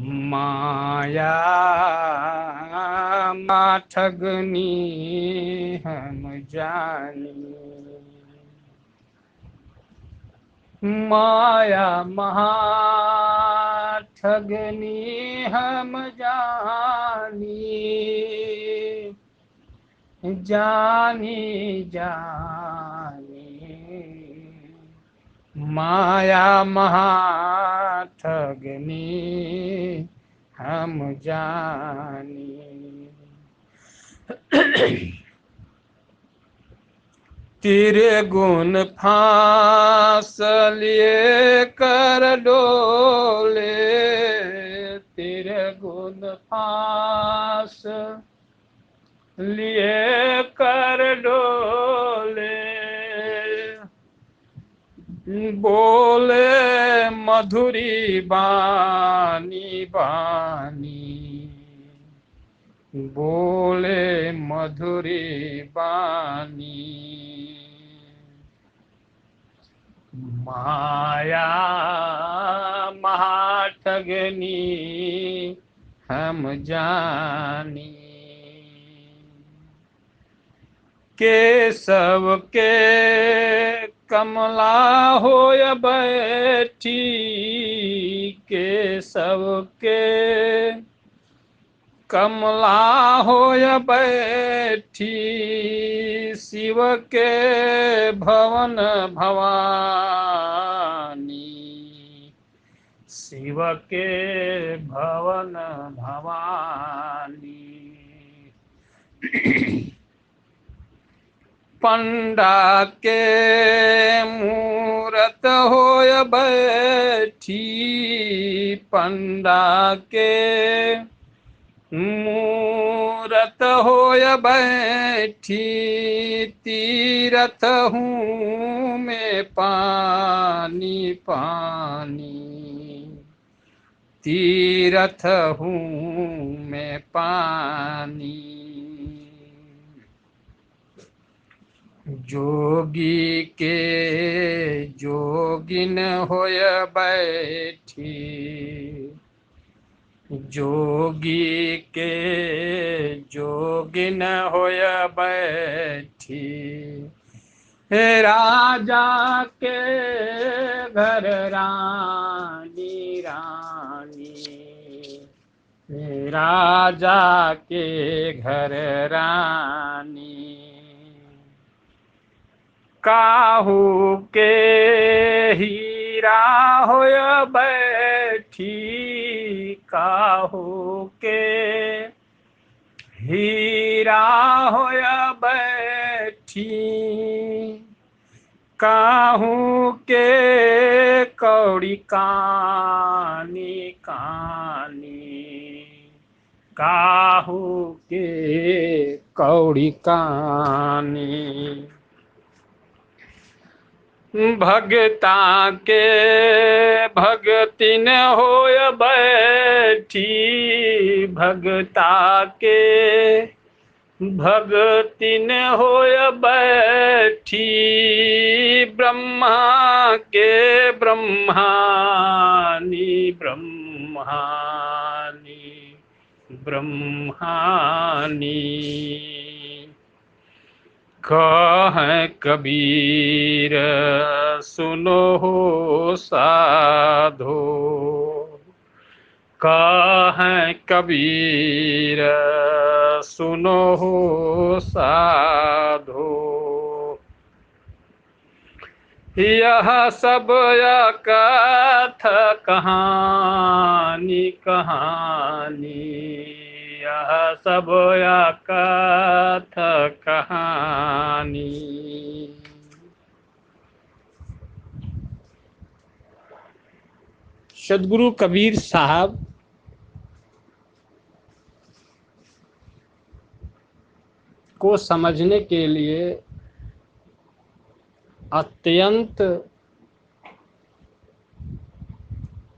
माया मा ठगनी हम जानी, माया महा ठगनी हम जानी, जानी जानी, माया महा ठगनी हम जानी। तेरे गुण फांस लिए कर डोले, तेरे गुण फांस लिए कर डोले, बोले मधुरी बानी बानी, बोले मधुरी बानी, माया महाठगनी हम जानी, केशव के कमला होय बैठी, केशव के कमला होय बैठी, शिव के भवन भवानी, शिव के भवन भवानी। पंडा के मूरत होय बैठी, पंडा के मूरत होय बैठी, तीरथ हूँ मैं पानी पानी, तीरथ हूँ मैं पानी। जोगी के जोगिन होय बैठी, जोगी के जोगिन होय बैठी, राजा के घर रानी रानी, राजा के घर रानी, काहू के हीरा होय बैठी, काहू के हीरा होय बैठी, काहू के कौड़ी कानी कानी, काहू के कौड़ी कानी। भगता के भगतिन होय बैठी, भगता के भगतिन होय बैठी, ब्रह्मा के ब्रह्मानी ब्रह्मानी ब्रह्मानी। कह कबीर सुनो हो साधो, कह कबीर सुनो हो साधो, यह सब कथा कहानी कहानी, यह सब कथा कहानी। सदगुरु कबीर साहब को समझने के लिए अत्यंत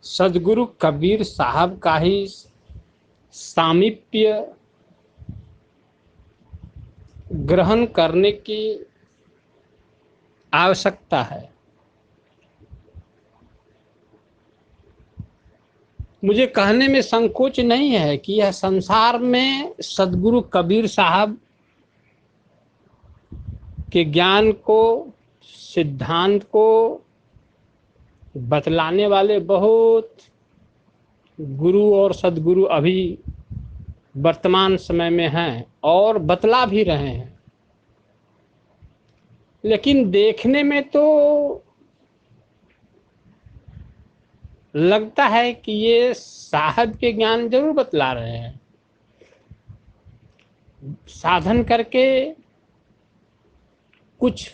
सदगुरु कबीर साहब का ही सामीप्य ग्रहण करने की आवश्यकता है। मुझे कहने में संकोच नहीं है कि यह संसार में सदगुरु कबीर साहब के ज्ञान को, सिद्धांत को बतलाने वाले बहुत गुरु और सदगुरु अभी वर्तमान समय में हैं और बतला भी रहे हैं, लेकिन देखने में तो लगता है कि ये साहब के ज्ञान जरूर बतला रहे हैं। साधन करके कुछ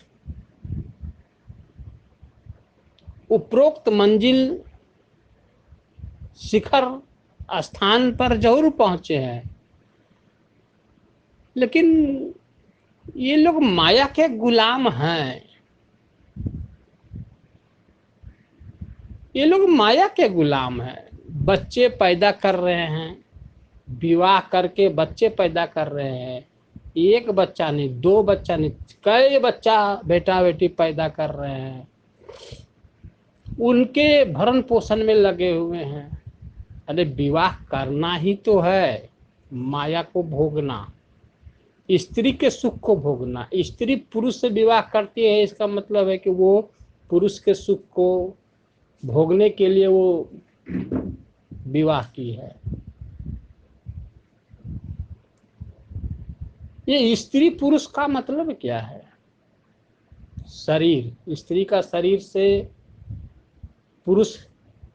उपरोक्त मंजिल शिखर स्थान पर जरूर पहुंचे हैं, लेकिन ये लोग माया के गुलाम हैं। ये लोग माया के गुलाम हैं। बच्चे पैदा कर रहे हैं, विवाह करके बच्चे पैदा कर रहे हैं। एक बच्चा नहीं, दो बच्चा नहीं, कई बच्चा बेटा बेटी पैदा कर रहे हैं, उनके भरण पोषण में लगे हुए हैं। अरे विवाह करना ही तो है, माया को भोगना, स्त्री के सुख को भोगना। स्त्री पुरुष से विवाह करती है, इसका मतलब है कि वो पुरुष के सुख को भोगने के लिए वो विवाह की है। ये स्त्री पुरुष का मतलब क्या है? शरीर, स्त्री का शरीर से पुरुष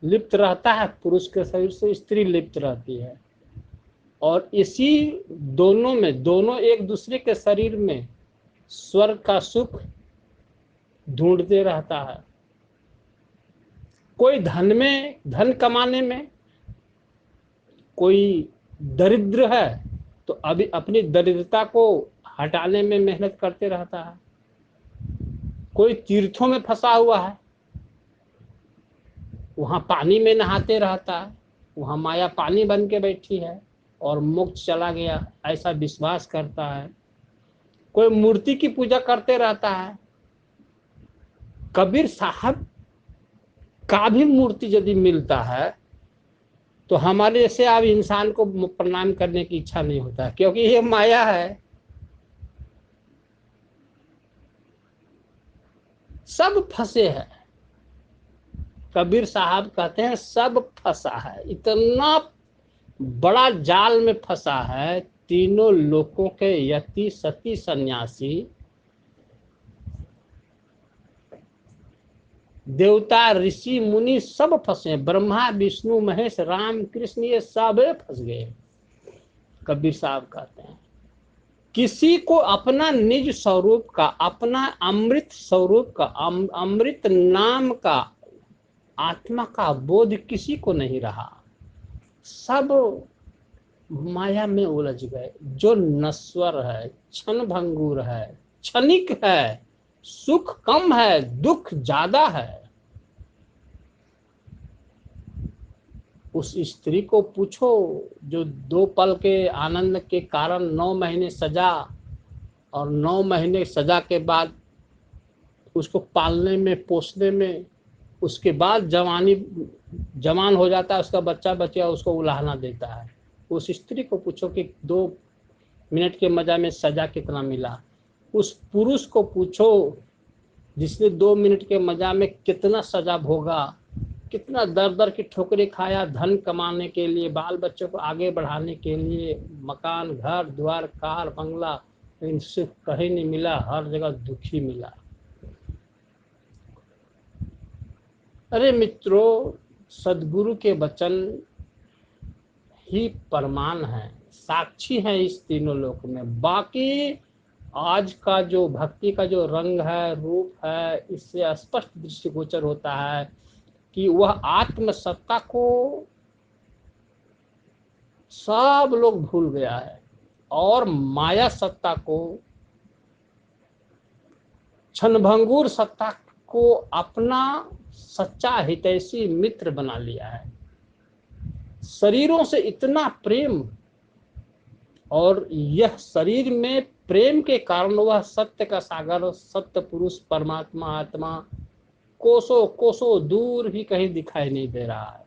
लिप्त रहता है, पुरुष के शरीर से स्त्री लिप्त रहती है, और इसी दोनों में, दोनों एक दूसरे के शरीर में स्वर्ग का सुख ढूंढते रहता है। कोई धन में, धन कमाने में, कोई दरिद्र है तो अभी अपनी दरिद्रता को हटाने में मेहनत करते रहता है। कोई तीर्थों में फंसा हुआ है, वहां पानी में नहाते रहता है, वहां माया पानी बन के बैठी है और मोक्ष चला गया ऐसा विश्वास करता है। कोई मूर्ति की पूजा करते रहता है। कबीर साहब का भी मूर्ति यदि मिलता है तो हमारे जैसे अब इंसान को प्रणाम करने की इच्छा नहीं होता, क्योंकि ये माया है। सब फंसे हैं। कबीर साहब कहते हैं सब फंसा है, इतना बड़ा जाल में फंसा है। तीनों लोकों के यति सती सन्यासी, देवता ऋषि मुनि सब फंसे। ब्रह्मा विष्णु महेश राम कृष्ण ये सब फंस गए। कबीर साहब कहते हैं किसी को अपना निज स्वरूप का, अपना अमृत स्वरूप का, अमृत नाम का, आत्मा का बोध किसी को नहीं रहा। सब माया में उलझ गए, जो नश्वर है, क्षण भंगुर है, क्षणिक है, सुख कम है, दुख ज्यादा है। उस स्त्री को पूछो जो 2 पल के आनंद के कारण 9 महीने सजा, और 9 महीने सजा के बाद उसको पालने में, पोसने में, उसके बाद जवान हो जाता है, उसका बच्चा बच्चा उसको उलाहना देता है। उस स्त्री को पूछो कि 2 मिनट के मजा में सजा कितना मिला। उस पुरुष को पूछो जिसने 2 मिनट के मजा में कितना सजा भोगा, कितना दर दर की ठोकरें खाया, धन कमाने के लिए, बाल बच्चों को आगे बढ़ाने के लिए, मकान घर द्वार कार बंगला, लेकिन सुख कहीं नहीं मिला, हर जगह दुखी मिला। अरे मित्रों, सदगुरु के वचन ही प्रमाण है, साक्षी है इस तीनों लोक में। बाकी आज का जो भक्ति का जो रंग है, रूप है, इससे स्पष्ट दृष्टिगोचर होता है कि वह आत्म सत्ता को सब लोग भूल गया है और माया सत्ता को, क्षणभंगुर सत्ता को अपना सच्चा हितैषी मित्र बना लिया है। शरीरों से इतना प्रेम, और यह शरीर में प्रेम के कारण वह सत्य का सागर, सत्य पुरुष परमात्मा आत्मा कोसों कोसों दूर भी कहीं दिखाई नहीं दे रहा है।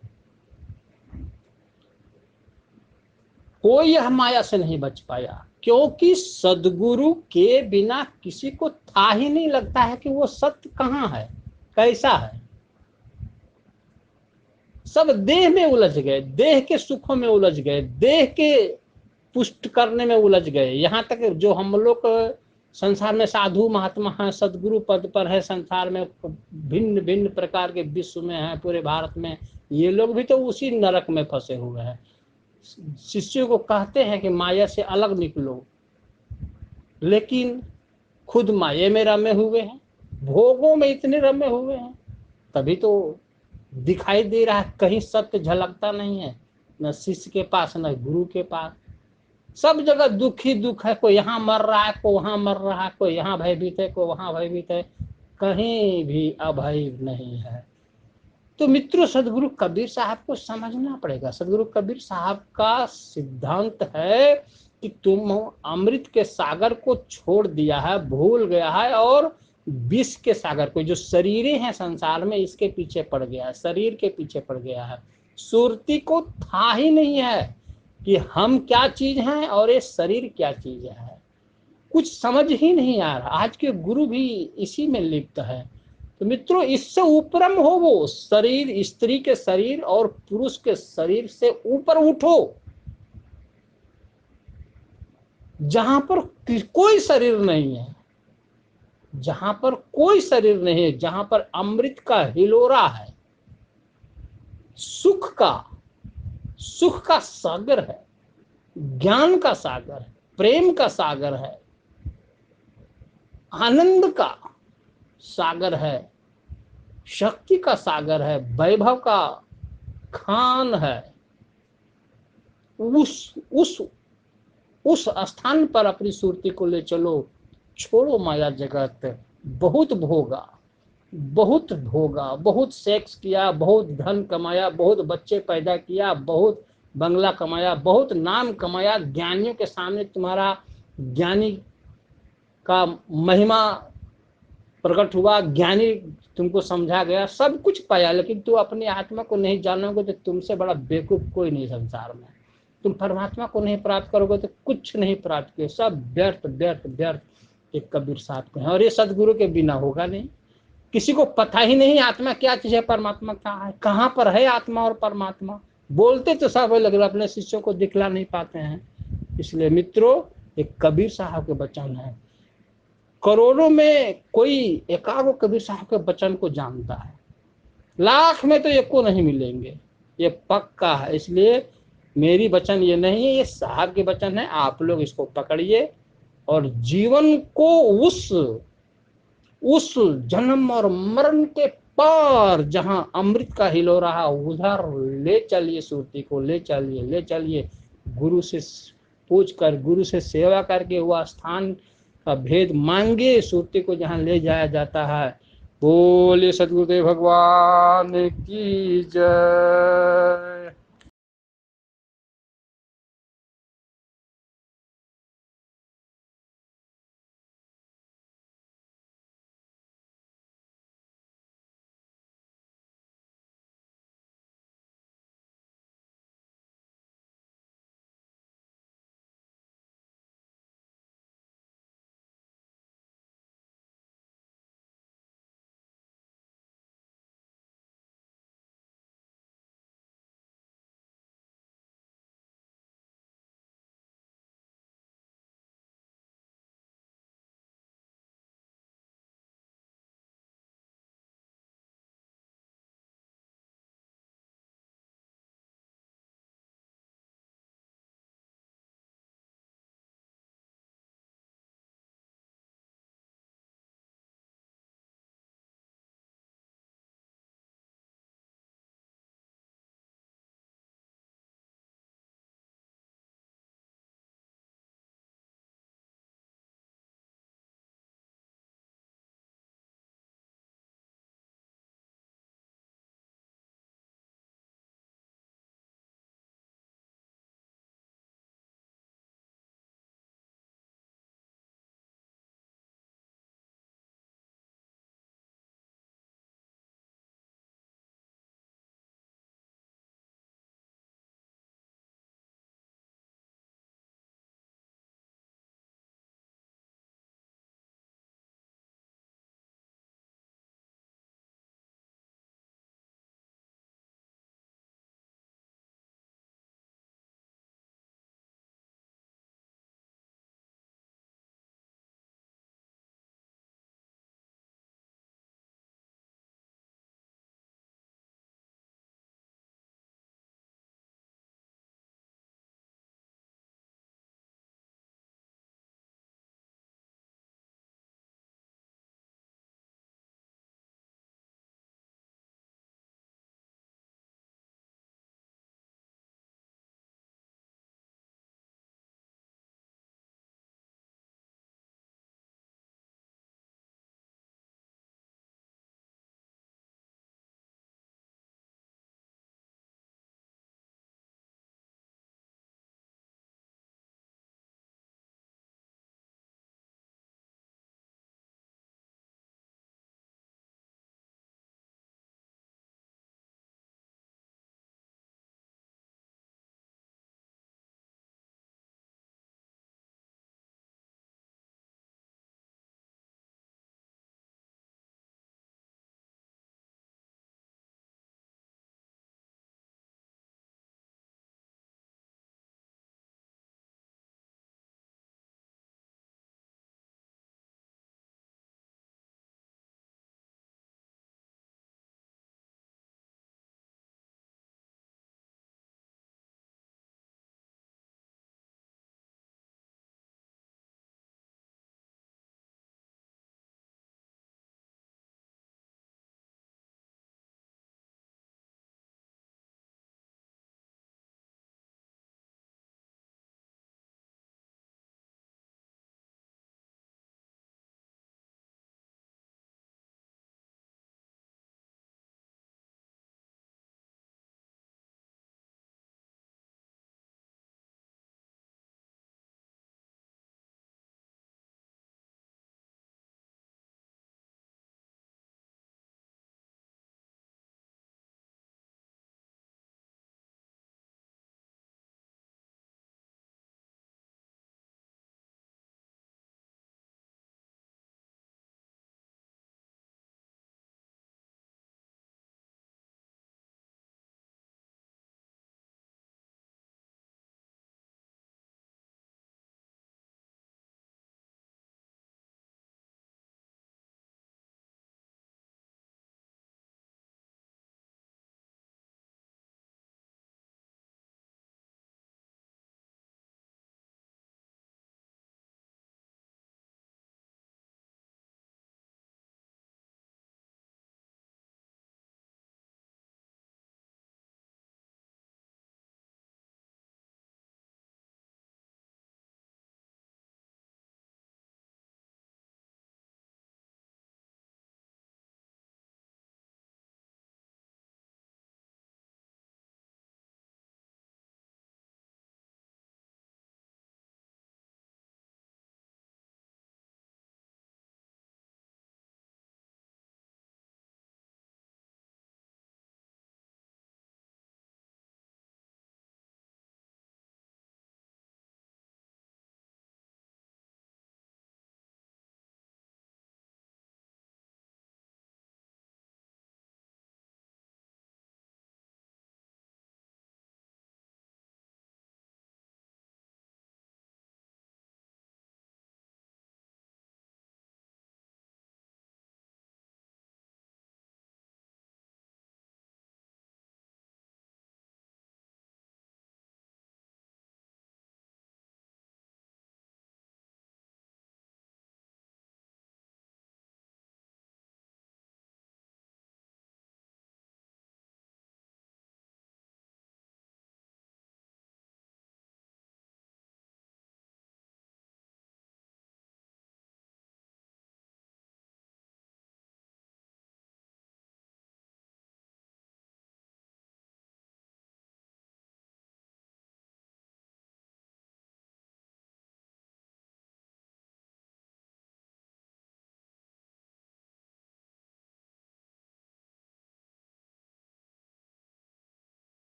कोई यह माया से नहीं बच पाया, क्योंकि सदगुरु के बिना किसी को था ही नहीं लगता है कि वो सत्य कहाँ है, कैसा है। सब देह में उलझ गए, देह के सुखों में उलझ गए, देह के पुष्ट करने में उलझ गए। यहाँ तक जो हम लोग संसार में साधु महात्मा हैं, सदगुरु पद पर है, संसार में भिन्न भिन्न प्रकार के विश्व में हैं, पूरे भारत में, ये लोग भी तो उसी नरक में फंसे हुए हैं। शिष्यों को कहते हैं कि माया से अलग निकलो, लेकिन खुद माया में रमे हुए हैं, भोगों में इतने रमे हुए हैं, तभी तो दिखाई दे रहा है, कहीं सत्य झलकता नहीं है, न शिष्य के पास न गुरु के पास। सब जगह दुख ही दुख है, कोई यहाँ मर रहा है, कोई वहां मर रहा है, कोई यहाँ भयभीत है, कोई वहां भयभीत है, कहीं भी अभय नहीं है। तो मित्रों, सदगुरु कबीर साहब को समझना पड़ेगा। सदगुरु कबीर साहब का सिद्धांत है कि तुम अमृत के सागर को छोड़ दिया है, भूल गया है, और विष के सागर को, जो शरीरें हैं संसार में, इसके पीछे पड़ गया है, शरीर के पीछे पड़ गया है। सुरती को था ही नहीं है कि हम क्या चीज हैं और ये शरीर क्या चीज है, कुछ समझ ही नहीं आ रहा। आज के गुरु भी इसी में लिप्त है। तो मित्रों, इससे ऊपरम हो, वो शरीर, स्त्री के शरीर और पुरुष के शरीर से ऊपर उठो, जहां पर कोई शरीर नहीं है, जहां पर कोई शरीर नहीं है, जहां पर अमृत का हिलोरा है, सुख का सागर है, ज्ञान का सागर है, प्रेम का सागर है, आनंद का सागर है, शक्ति का सागर है, वैभव का खान है। उस स्थान पर अपनी सुरती को ले चलो, छोड़ो माया जगत। बहुत भोगा, बहुत सेक्स किया, बहुत धन कमाया, बहुत बच्चे पैदा किया, बहुत बंगला कमाया, बहुत नाम कमाया, ज्ञानियों के सामने तुम्हारा ज्ञानी का महिमा प्रकट हुआ, ज्ञानी तुमको समझा गया, सब कुछ पाया, लेकिन तू अपनी आत्मा को नहीं जानोगे तो तुमसे बड़ा बेवकूफ कोई नहीं संसार में। तुम परमात्मा को नहीं प्राप्त करोगे तो कुछ नहीं प्राप्त किए, सब व्यर्थ व्यर्थ व्यर्थ। एक कबीर साहब को है, और ये सदगुरु के बिना होगा नहीं। किसी को पता ही नहीं आत्मा क्या चीज है, परमात्मा क्या है, कहाँ पर है आत्मा और परमात्मा। बोलते तो सब है, लेकिन अपने शिष्यों को दिखला नहीं पाते हैं। इसलिए मित्रों, एक कबीर साहब के वचन है, करोड़ों में कोई एकागो कबीर साहब के वचन को जानता है, लाख में तो एक को नहीं मिलेंगे, ये पक्का है। इसलिए मेरी वचन ये नहीं है, ये साहब के वचन है। आप लोग इसको पकड़िए और जीवन को उस जन्म और मरण के पार, जहां अमृत का हिलोरा है, उधर ले चलिए, सुरती को ले चलिए। गुरु से पूछ कर, गुरु से सेवा करके वह स्थान का भेद मांगे, सुरती को जहां ले जाया जाता है। बोलिए सद्गुरुदेव भगवान की जय।